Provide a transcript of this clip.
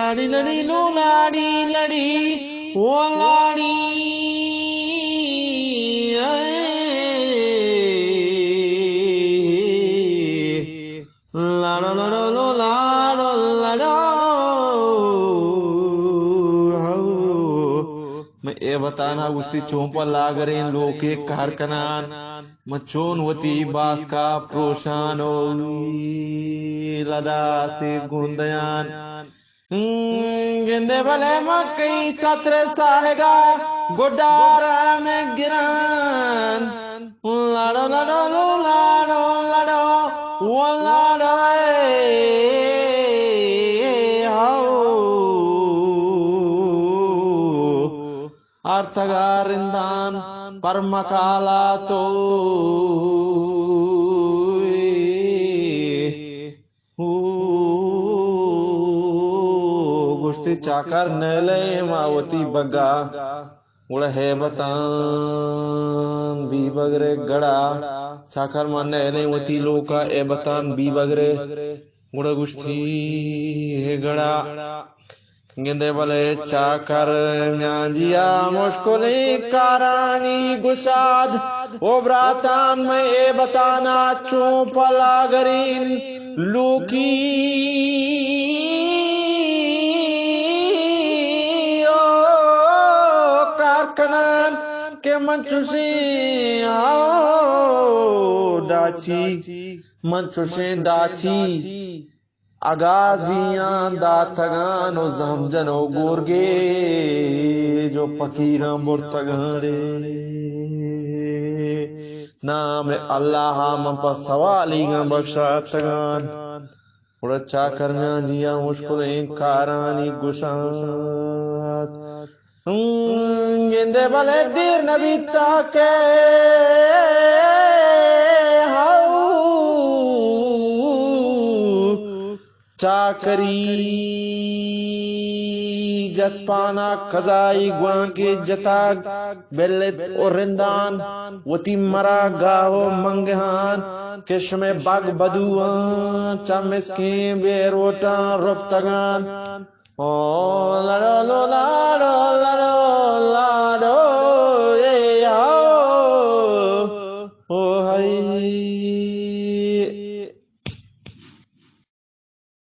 लाड़ी लड़ी लो लाड़ी लड़ी ओ लाड़ी लाड़ो लड़ो लो लाड़ो लड़ो मैं ए बताना गुस्ती चोंपा लागरे लोके कारकनान मचोन वती बास का प्रोशानो लदा से गुंदयान गिंदे भले मकई छत्र साहेगा गुडारा में गिरान लाड़ो लड़ो लो लाड़ो लड़ो वो लाड़ो अर्थगारिंदान परमकाला तो गुस्ती चाकर नले मावती बगा उड़ है बतान बी बगरे गड़ा चाकर मान नले वती लोका ए बतान बी बगरे उड़ गुस्ती है गड़ा गिंदे भले चाकर म्यांजिया मुश्किले कारानी गुसाद ओ ब्रातान में ए बताना चोपला गरीन लूकी ओ कारकनान के मंचुसे आओ डाची मंचुसे डाची अगाजियां दातगान जमजनो गोरगे जो पकीरा मुर्तगारे नाम अल्लाह मंपा सवालीगा बख्शातगान उड़चा करना जिया मुश्किलें कारानी गुशात गिंदे भले दीर नबी ताके चाकरी जतपाना खजाई गुआ के जताग बेले और रिंदान वती मरा गाओ मंगहान किश में बाग बदुआ चमिस के बेरोटा रुपतगान ओ लड़ो लो